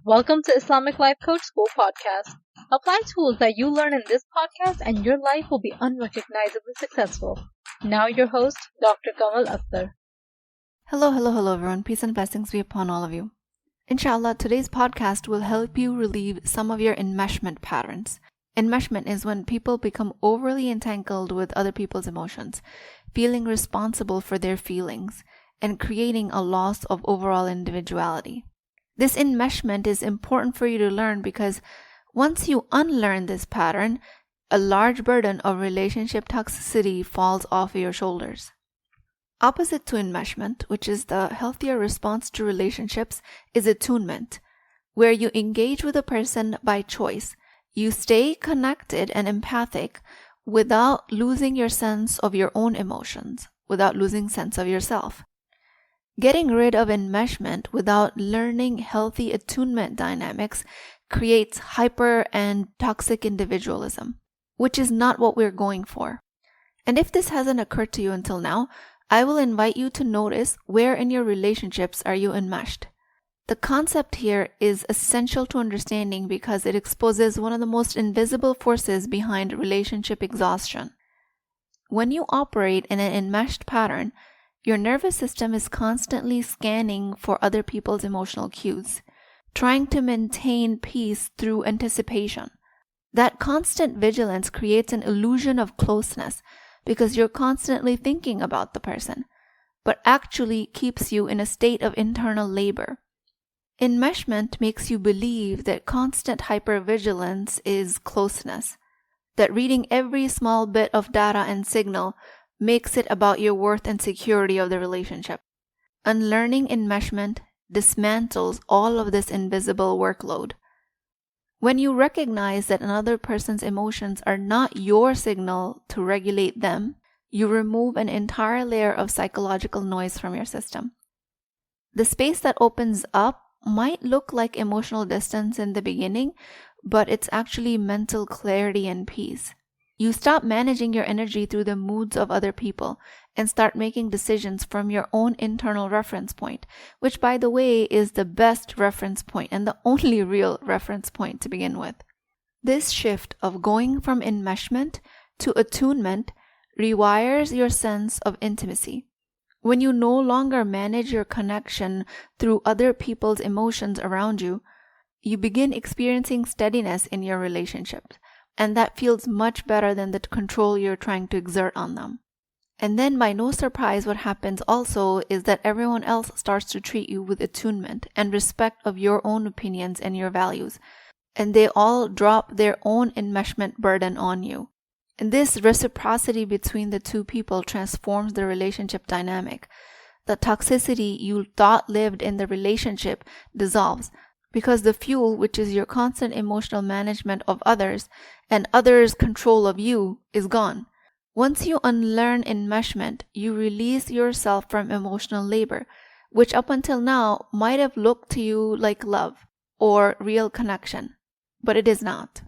Welcome to Islamic Life Coach School podcast. Apply tools that you learn in this podcast and your life will be unrecognizably successful. Now your host, Dr. Kamal Akhtar. Hello everyone. Peace and blessings be upon all of you. Inshallah, today's podcast will help you relieve some of your enmeshment patterns. Enmeshment is when people become overly entangled with other people's emotions, feeling responsible for their feelings, and creating a loss of overall individuality. This enmeshment is important for you to learn because once you unlearn this pattern, a large burden of relationship toxicity falls off your shoulders. Opposite to enmeshment, which is the healthier response to relationships, is attunement, where you engage with a person by choice. You stay connected and empathic without losing your sense of your own emotions, without losing sense of yourself. Getting rid of enmeshment without learning healthy attunement dynamics creates hyper and toxic individualism, which is not what we're going for. And if this hasn't occurred to you until now, I will invite you to notice where in your relationships are you enmeshed. The concept here is essential to understanding because it exposes one of the most invisible forces behind relationship exhaustion. When you operate in an enmeshed pattern, your nervous system is constantly scanning for other people's emotional cues, trying to maintain peace through anticipation. That constant vigilance creates an illusion of closeness because you're constantly thinking about the person, but actually keeps you in a state of internal labor. Enmeshment makes you believe that constant hypervigilance is closeness, that reading every small bit of data and signal makes it about your worth and security of the relationship. Unlearning enmeshment dismantles all of this invisible workload. When you recognize that another person's emotions are not your signal to regulate them, you remove an entire layer of psychological noise from your system. The space that opens up might look like emotional distance in the beginning, but it's actually mental clarity and peace. You stop managing your energy through the moods of other people and start making decisions from your own internal reference point, which, by the way, is the best reference point and the only real reference point to begin with. This shift of going from enmeshment to attunement rewires your sense of intimacy. When you no longer manage your connection through other people's emotions around you, you begin experiencing steadiness in your relationships. And that feels much better than the control you're trying to exert on them. And then by no surprise, what happens also is that everyone else starts to treat you with attunement and respect of your own opinions and your values. And they all drop their own enmeshment burden on you. And this reciprocity between the two people transforms the relationship dynamic. The toxicity you thought lived in the relationship dissolves, because the fuel, which is your constant emotional management of others and others' control of you, is gone. Once you unlearn enmeshment, you release yourself from emotional labor, which up until now might have looked to you like love or real connection, but it is not.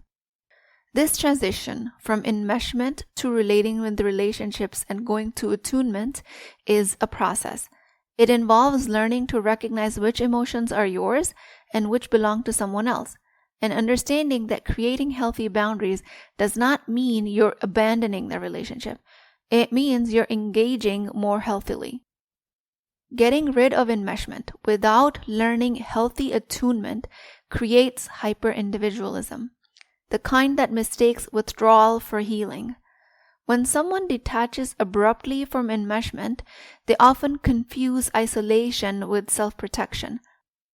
This transition from enmeshment to relating with the relationships and going to attunement is a process. It involves learning to recognize which emotions are yours and which belong to someone else, and understanding that creating healthy boundaries does not mean you're abandoning the relationship. It means you're engaging more healthily. Getting rid of enmeshment without learning healthy attunement creates hyperindividualism, the kind that mistakes withdrawal for healing. When someone detaches abruptly from enmeshment, they often confuse isolation with self-protection.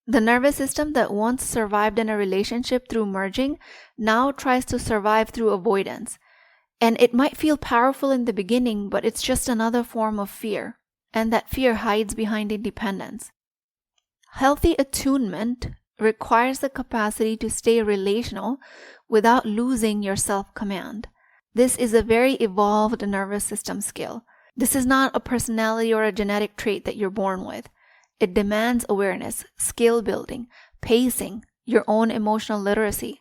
The nervous system that once survived in a relationship through merging now tries to survive through avoidance. And it might feel powerful in the beginning, but it's just another form of fear. And that fear hides behind independence. Healthy attunement requires the capacity to stay relational without losing your self-command. This is a very evolved nervous system skill. This is not a personality or a genetic trait that you're born with. It demands awareness, skill building, pacing, your own emotional literacy.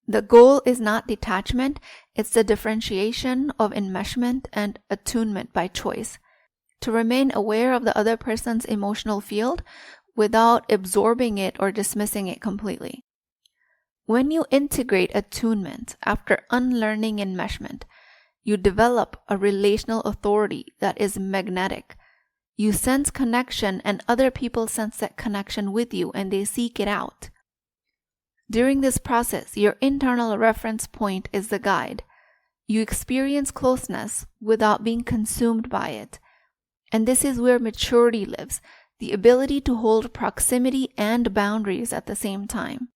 The goal is not detachment, it's the differentiation of enmeshment and attunement by choice. To remain aware of the other person's emotional field without absorbing it or dismissing it completely. When you integrate attunement after unlearning enmeshment, you develop a relational authority that is magnetic. You sense connection and other people sense that connection with you and they seek it out. During this process, your internal reference point is the guide. You experience closeness without being consumed by it. And this is where maturity lives, the ability to hold proximity and boundaries at the same time.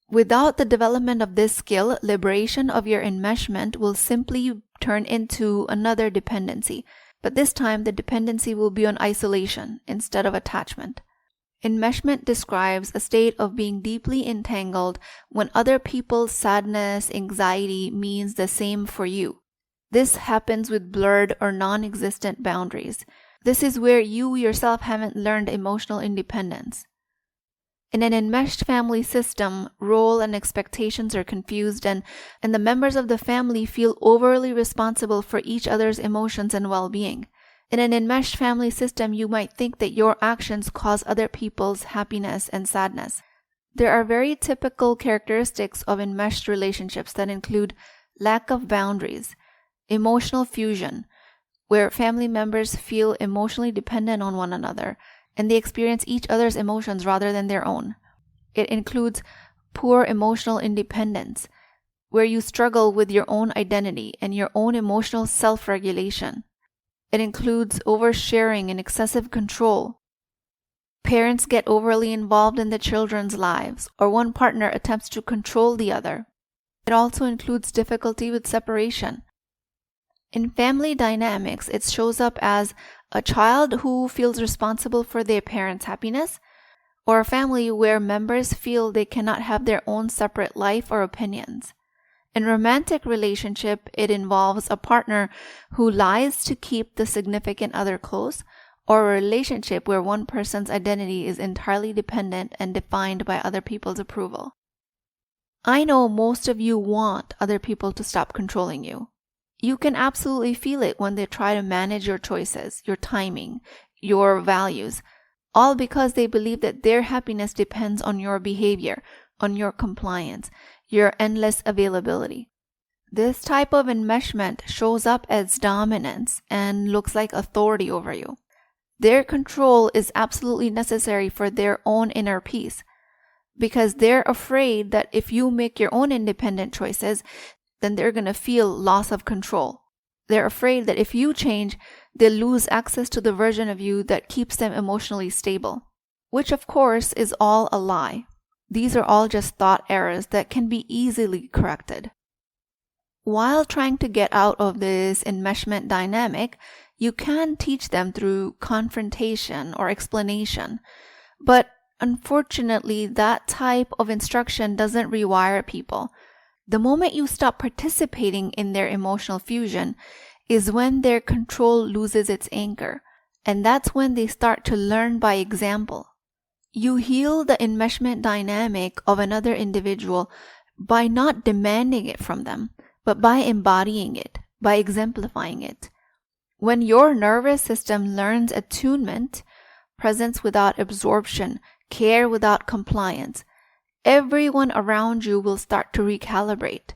Without the development of this skill, liberation of your enmeshment will simply turn into another dependency, but this time the dependency will be on isolation instead of attachment. Enmeshment describes a state of being deeply entangled when other people's sadness, anxiety means the same for you. This happens with blurred or non-existent boundaries. This is where you yourself haven't learned emotional independence. In an enmeshed family system, role and expectations are confused and the members of the family feel overly responsible for each other's emotions and well-being. In an enmeshed family system, you might think that your actions cause other people's happiness and sadness. There are very typical characteristics of enmeshed relationships that include lack of boundaries, emotional fusion, where family members feel emotionally dependent on one another, and they experience each other's emotions rather than their own. It includes poor emotional independence, where you struggle with your own identity and your own emotional self-regulation. It includes oversharing and excessive control. Parents get overly involved in the children's lives, or one partner attempts to control the other. It also includes difficulty with separation. In family dynamics, it shows up as a child who feels responsible for their parents' happiness, or a family where members feel they cannot have their own separate life or opinions. In romantic relationship, it involves a partner who lies to keep the significant other close, or a relationship where one person's identity is entirely dependent and defined by other people's approval. I know most of you want other people to stop controlling you. You can absolutely feel it when they try to manage your choices, your timing, your values, all because they believe that their happiness depends on your behavior, on your compliance, your endless availability. This type of enmeshment shows up as dominance and looks like authority over you. Their control is absolutely necessary for their own inner peace, because they're afraid that if you make your own independent choices, then they're going to feel loss of control. They're afraid that if you change, they'll lose access to the version of you that keeps them emotionally stable, which of course is all a lie. These are all just thought errors that can be easily corrected. While trying to get out of this enmeshment dynamic, you can teach them through confrontation or explanation, but unfortunately, that type of instruction doesn't rewire people. The moment you stop participating in their emotional fusion is when their control loses its anchor, and that's when they start to learn by example. You heal the enmeshment dynamic of another individual by not demanding it from them, but by embodying it, by exemplifying it. When your nervous system learns attunement, presence without absorption, care without compliance, everyone around you will start to recalibrate.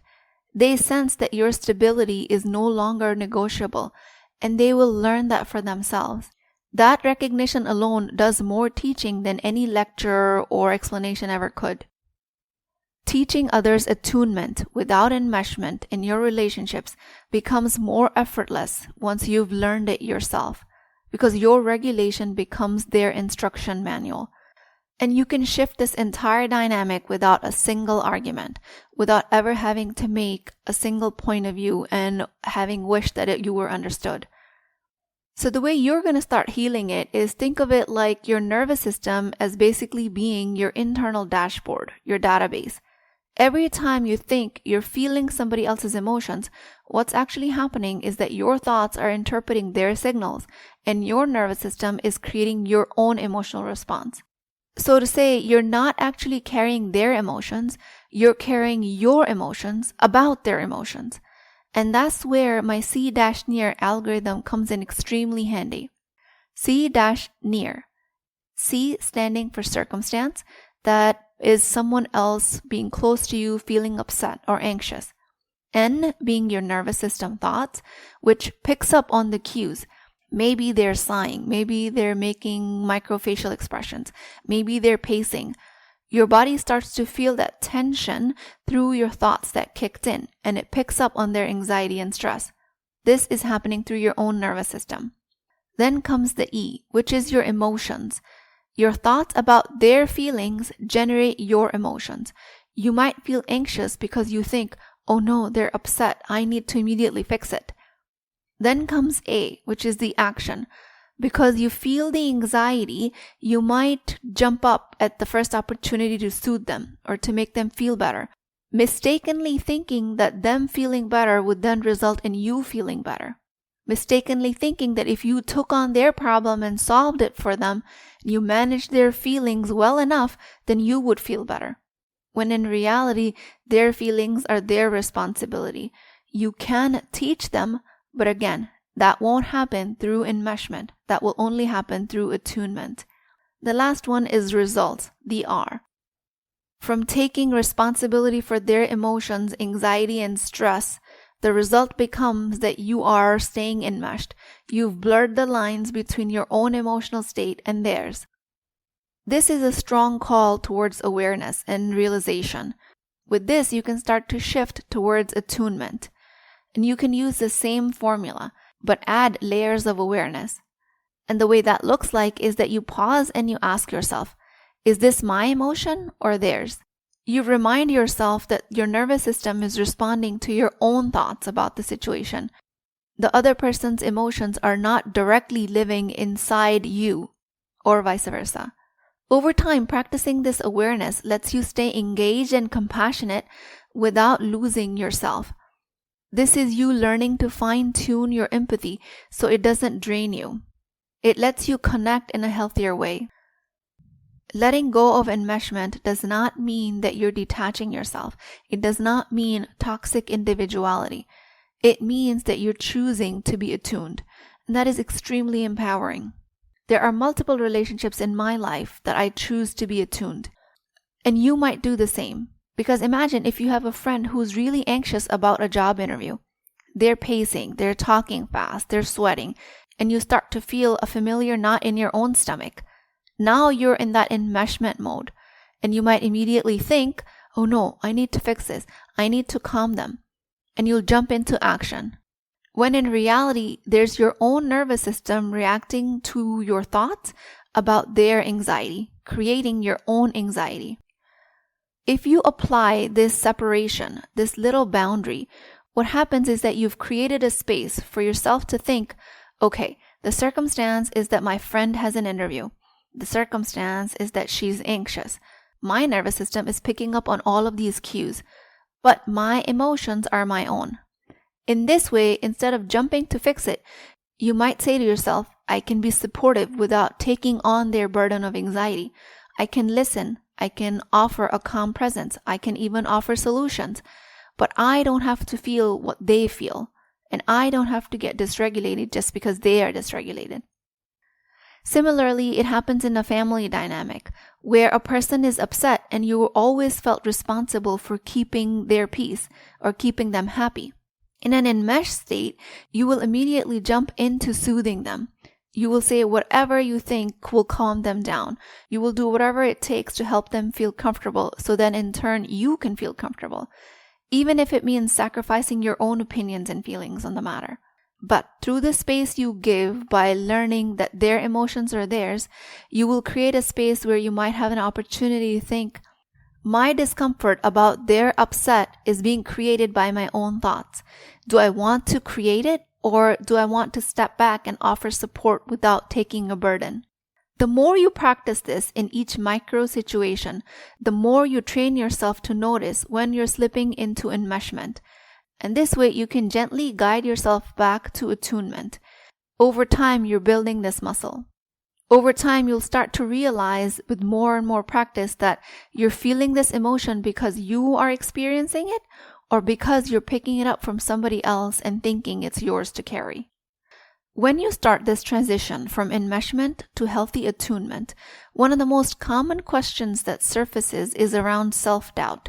They sense that your stability is no longer negotiable, and they will learn that for themselves. That recognition alone does more teaching than any lecture or explanation ever could. Teaching others attunement without enmeshment in your relationships becomes more effortless once you've learned it yourself, because your regulation becomes their instruction manual. And you can shift this entire dynamic without a single argument, without ever having to make a single point of view and having wished that you were understood. So the way you're going to start healing it is think of it like your nervous system as basically being your internal dashboard, your database. Every time you think you're feeling somebody else's emotions, what's actually happening is that your thoughts are interpreting their signals, and your nervous system is creating your own emotional response. So to say, you're not actually carrying their emotions, you're carrying your emotions about their emotions. And that's where my C-near algorithm comes in extremely handy. C-near. C standing for circumstance, that is someone else being close to you feeling upset or anxious. N being your nervous system thoughts, which picks up on the cues. Maybe they're sighing, maybe they're making microfacial expressions, maybe they're pacing. Your body starts to feel that tension through your thoughts that kicked in, and it picks up on their anxiety and stress. This is happening through your own nervous system. Then comes the E, which is your emotions. Your thoughts about their feelings generate your emotions. You might feel anxious because you think, oh no, they're upset, I need to immediately fix it. Then comes A, which is the action. Because you feel the anxiety, you might jump up at the first opportunity to soothe them or to make them feel better, mistakenly thinking that them feeling better would then result in you feeling better. Mistakenly thinking that if you took on their problem and solved it for them, you managed their feelings well enough, then you would feel better. When in reality, their feelings are their responsibility. You can teach them, but again, that won't happen through enmeshment. That will only happen through attunement. The last one is results, the R. From taking responsibility for their emotions, anxiety, and stress, the result becomes that you are staying enmeshed. You've blurred the lines between your own emotional state and theirs. This is a strong call towards awareness and realization. With this, you can start to shift towards attunement. And you can use the same formula, but add layers of awareness. And the way that looks like is that you pause and you ask yourself, is this my emotion or theirs? You remind yourself that your nervous system is responding to your own thoughts about the situation. The other person's emotions are not directly living inside you, or vice versa. Over time, practicing this awareness lets you stay engaged and compassionate without losing yourself. This is you learning to fine-tune your empathy so it doesn't drain you. It lets you connect in a healthier way. Letting go of enmeshment does not mean that you're detaching yourself. It does not mean toxic individuality. It means that you're choosing to be attuned. And that is extremely empowering. There are multiple relationships in my life that I choose to be attuned. And you might do the same. Because imagine if you have a friend who's really anxious about a job interview. They're pacing, they're talking fast, they're sweating, and you start to feel a familiar knot in your own stomach. Now you're in that enmeshment mode, and you might immediately think, oh no, I need to fix this. I need to calm them. And you'll jump into action. When in reality, there's your own nervous system reacting to your thoughts about their anxiety, creating your own anxiety. If you apply this separation, this little boundary, what happens is that you've created a space for yourself to think, okay, the circumstance is that my friend has an interview. The circumstance is that she's anxious. My nervous system is picking up on all of these cues, but my emotions are my own. In this way, instead of jumping to fix it, you might say to yourself, I can be supportive without taking on their burden of anxiety. I can listen. I can offer a calm presence. I can even offer solutions. But I don't have to feel what they feel. And I don't have to get dysregulated just because they are dysregulated. Similarly, it happens in a family dynamic where a person is upset and you always felt responsible for keeping their peace or keeping them happy. In an enmeshed state, you will immediately jump into soothing them. You will say whatever you think will calm them down. You will do whatever it takes to help them feel comfortable so then in turn you can feel comfortable, even if it means sacrificing your own opinions and feelings on the matter. But through the space you give by learning that their emotions are theirs, you will create a space where you might have an opportunity to think, my discomfort about their upset is being created by my own thoughts. Do I want to create it, or do I want to step back and offer support without taking a burden? The more you practice this in each micro situation, the more you train yourself to notice when you're slipping into enmeshment. And this way you can gently guide yourself back to attunement. Over time, you're building this muscle. Over time, you'll start to realize with more and more practice that you're feeling this emotion because you are experiencing it or because you're picking it up from somebody else and thinking it's yours to carry. When you start this transition from enmeshment to healthy attunement, one of the most common questions that surfaces is around self-doubt.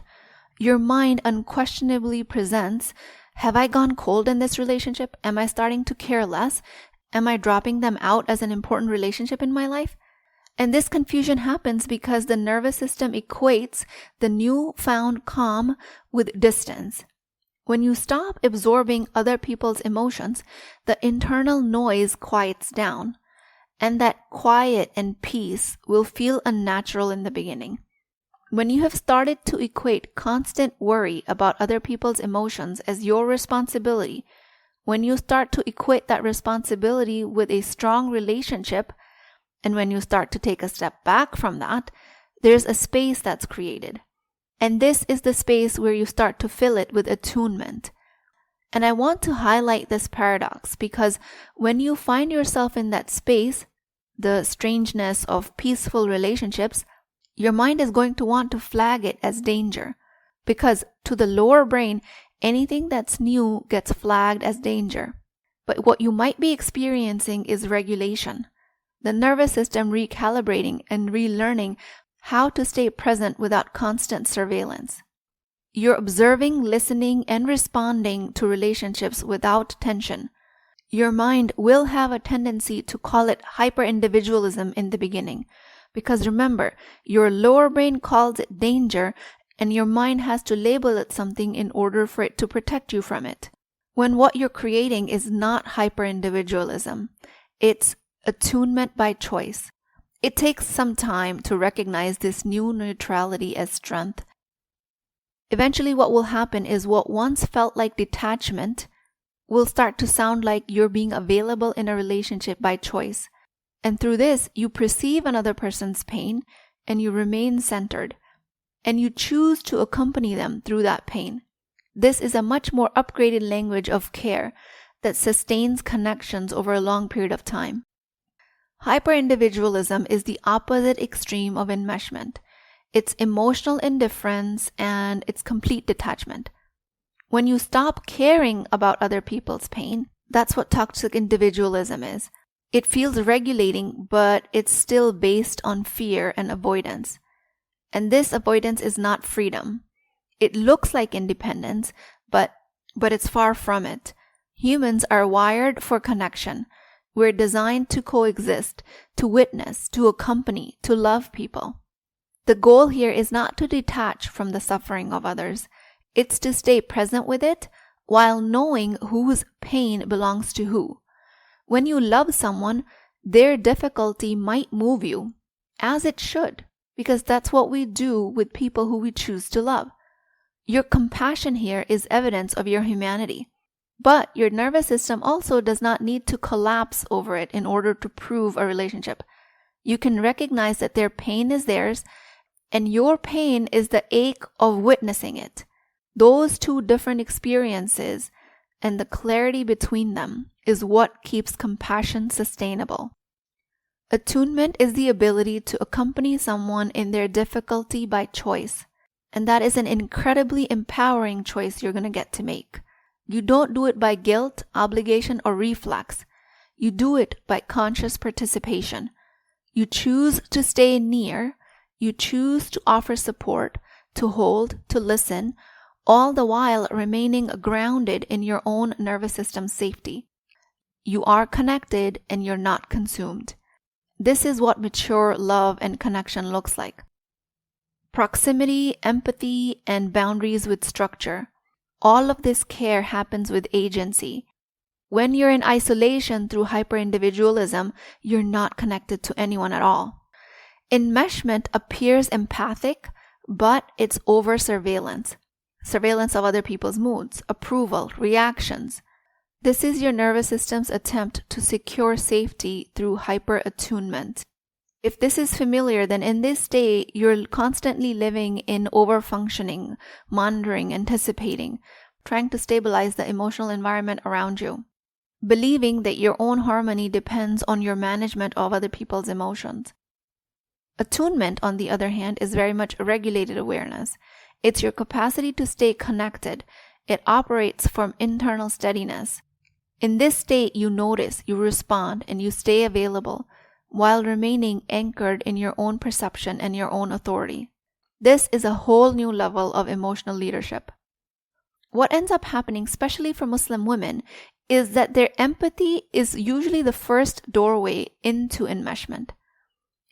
Your mind unquestionably presents, have I gone cold in this relationship? Am I starting to care less? Am I dropping them out as an important relationship in my life? And this confusion happens because the nervous system equates the newfound calm with distance. When you stop absorbing other people's emotions, the internal noise quiets down, and that quiet and peace will feel unnatural in the beginning. When you have started to equate constant worry about other people's emotions as your responsibility, when you start to equate that responsibility with a strong relationship, and when you start to take a step back from that, there's a space that's created. And this is the space where you start to fill it with attunement. And I want to highlight this paradox because when you find yourself in that space, the strangeness of peaceful relationships, your mind is going to want to flag it as danger. Because to the lower brain, anything that's new gets flagged as danger. But what you might be experiencing is regulation. The nervous system recalibrating and relearning how to stay present without constant surveillance. You're observing, listening, and responding to relationships without tension. Your mind will have a tendency to call it hyperindividualism in the beginning. Because remember, your lower brain calls it danger, and your mind has to label it something in order for it to protect you from it. When what you're creating is not hyperindividualism, it's attunement by choice. It takes some time to recognize this new neutrality as strength. Eventually, what will happen is what once felt like detachment will start to sound like you're being available in a relationship by choice. And through this, you perceive another person's pain and you remain centered. And you choose to accompany them through that pain. This is a much more upgraded language of care that sustains connections over a long period of time. Hyperindividualism is the opposite extreme of enmeshment. It's emotional indifference and it's complete detachment. When you stop caring about other people's pain, that's what toxic individualism is. It feels regulating, but it's still based on fear and avoidance. And this avoidance is not freedom. It looks like independence, but it's far from it. Humans are wired for connection. We're designed to coexist, to witness, to accompany, to love people. The goal here is not to detach from the suffering of others. It's to stay present with it while knowing whose pain belongs to who. When you love someone, their difficulty might move you, as it should, because that's what we do with people who we choose to love. Your compassion here is evidence of your humanity. But your nervous system also does not need to collapse over it in order to prove a relationship. You can recognize that their pain is theirs, and your pain is the ache of witnessing it. Those two different experiences and the clarity between them is what keeps compassion sustainable. Attunement is the ability to accompany someone in their difficulty by choice, and that is an incredibly empowering choice you're going to get to make. You don't do it by guilt, obligation, or reflex. You do it by conscious participation. You choose to stay near. You choose to offer support, to hold, to listen, all the while remaining grounded in your own nervous system safety. You are connected and you're not consumed. This is what mature love and connection looks like. Proximity, empathy, and boundaries with structure. All of this care happens with agency. When you're in isolation through hyperindividualism, you're not connected to anyone at all. Enmeshment appears empathic, but it's over surveillance. Surveillance of other people's moods, approval, reactions. This is your nervous system's attempt to secure safety through hyperattunement. If this is familiar, then in this state, you're constantly living in overfunctioning, monitoring, anticipating, trying to stabilize the emotional environment around you, believing that your own harmony depends on your management of other people's emotions. Attunement, on the other hand, is very much a regulated awareness. It's your capacity to stay connected. It operates from internal steadiness. In this state, you notice, you respond, and you stay available while remaining anchored in your own perception and your own authority. This is a whole new level of emotional leadership. What ends up happening, especially for Muslim women, is that their empathy is usually the first doorway into enmeshment.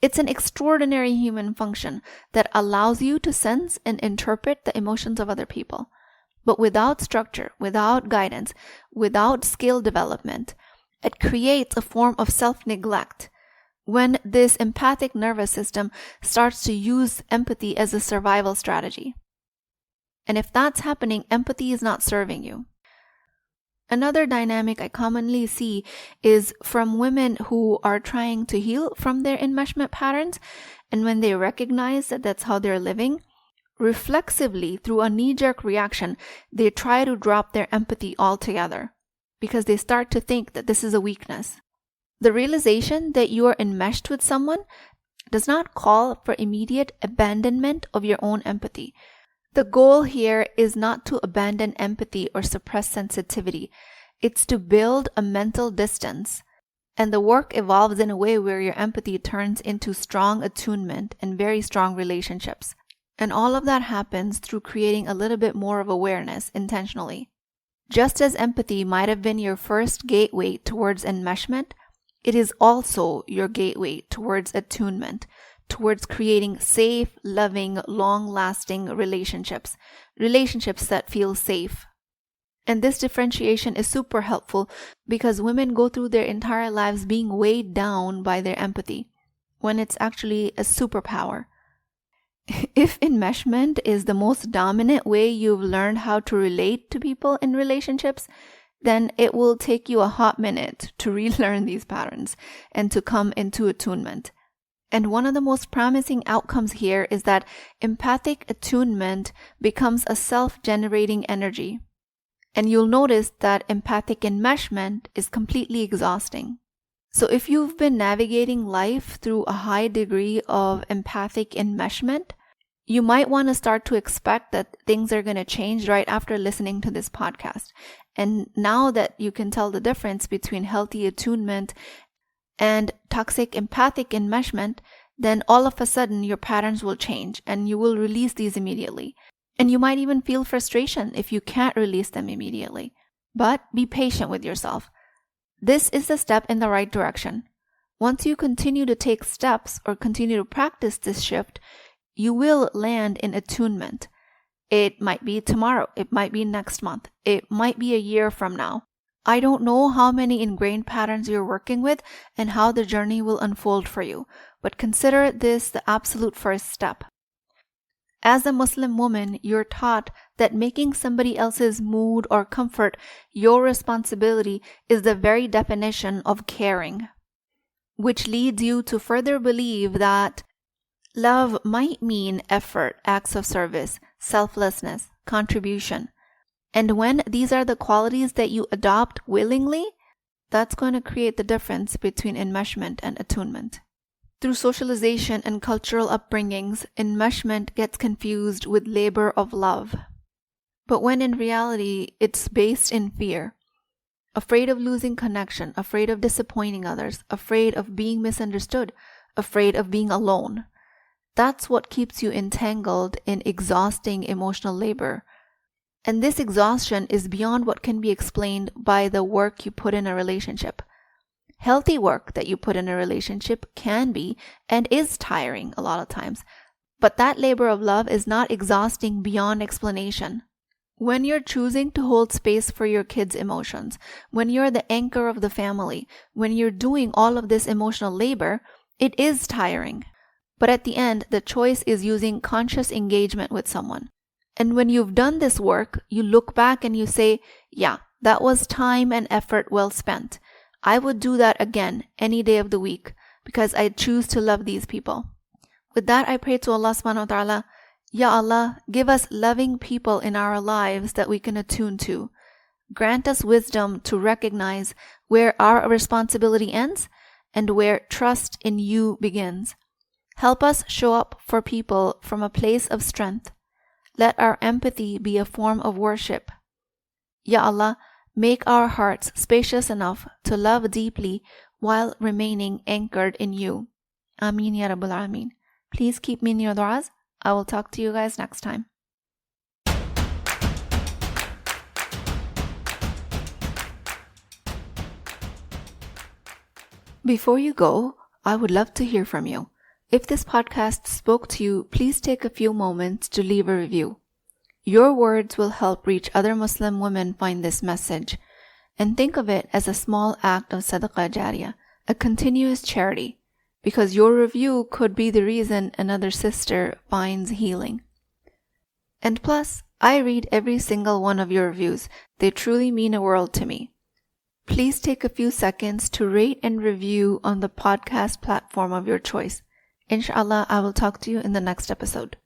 It's an extraordinary human function that allows you to sense and interpret the emotions of other people. But without structure, without guidance, without skill development, it creates a form of self-neglect when this empathic nervous system starts to use empathy as a survival strategy. And if that's happening, empathy is not serving you. Another dynamic I commonly see is from women who are trying to heal from their enmeshment patterns, and when they recognize that that's how they're living, reflexively, through a knee-jerk reaction, they try to drop their empathy altogether because they start to think that this is a weakness. The realization that you are enmeshed with someone does not call for immediate abandonment of your own empathy. The goal here is not to abandon empathy or suppress sensitivity. It's to build a mental distance. And the work evolves in a way where your empathy turns into strong attunement and very strong relationships. And all of that happens through creating a little bit more of awareness intentionally. Just as empathy might have been your first gateway towards enmeshment, it is also your gateway towards attunement, towards creating safe, loving, long-lasting relationships that feel safe. And this differentiation is super helpful because women go through their entire lives being weighed down by their empathy, when it's actually a superpower. If enmeshment is the most dominant way you've learned how to relate to people in relationships, then it will take you a hot minute to relearn these patterns and to come into attunement. And one of the most promising outcomes here is that empathic attunement becomes a self-generating energy. And you'll notice that empathic enmeshment is completely exhausting. So if you've been navigating life through a high degree of empathic enmeshment, you might want to start to expect that things are going to change right after listening to this podcast. And now that you can tell the difference between healthy attunement and toxic empathic enmeshment, then all of a sudden your patterns will change and you will release these immediately. And you might even feel frustration if you can't release them immediately. But be patient with yourself. This is the step in the right direction. Once you continue to take steps or continue to practice this shift, you will land in attunement. It might be tomorrow. It might be next month. It might be a year from now. I don't know how many ingrained patterns you're working with and how the journey will unfold for you, but consider this the absolute first step. As a Muslim woman, you're taught that making somebody else's mood or comfort your responsibility is the very definition of caring, which leads you to further believe that love might mean effort, acts of service, selflessness, contribution. And when these are the qualities that you adopt willingly, that's going to create the difference between enmeshment and attunement. Through socialization and cultural upbringings, enmeshment gets confused with labor of love. But when in reality, it's based in fear. Afraid of losing connection, afraid of disappointing others, afraid of being misunderstood, afraid of being alone. That's what keeps you entangled in exhausting emotional labor. And this exhaustion is beyond what can be explained by the work you put in a relationship. Healthy work that you put in a relationship can be and is tiring a lot of times, but that labor of love is not exhausting beyond explanation. When you're choosing to hold space for your kids' emotions, when you're the anchor of the family, when you're doing all of this emotional labor, it is tiring. But at the end, the choice is using conscious engagement with someone. And when you've done this work, you look back and you say, yeah, that was time and effort well spent. I would do that again any day of the week because I choose to love these people. With that, I pray to Allah subhanahu wa ta'ala, Ya Allah, give us loving people in our lives that we can attune to. Grant us wisdom to recognize where our responsibility ends and where trust in you begins. Help us show up for people from a place of strength. Let our empathy be a form of worship. Ya Allah, Make our hearts spacious enough to love deeply while remaining anchored in you. Ameen ya Rabbul Alameen. Please keep me in your du'as. I will talk to you guys next time. Before you go, I would love to hear from you. If this podcast spoke to you, please take a few moments to leave a review. Your words will help reach other Muslim women find this message. And think of it as a small act of sadaqah jariyah, a continuous charity, because your review could be the reason another sister finds healing. And plus, I read every single one of your reviews. They truly mean a world to me. Please take a few seconds to rate and review on the podcast platform of your choice. Inshallah, I will talk to you in the next episode.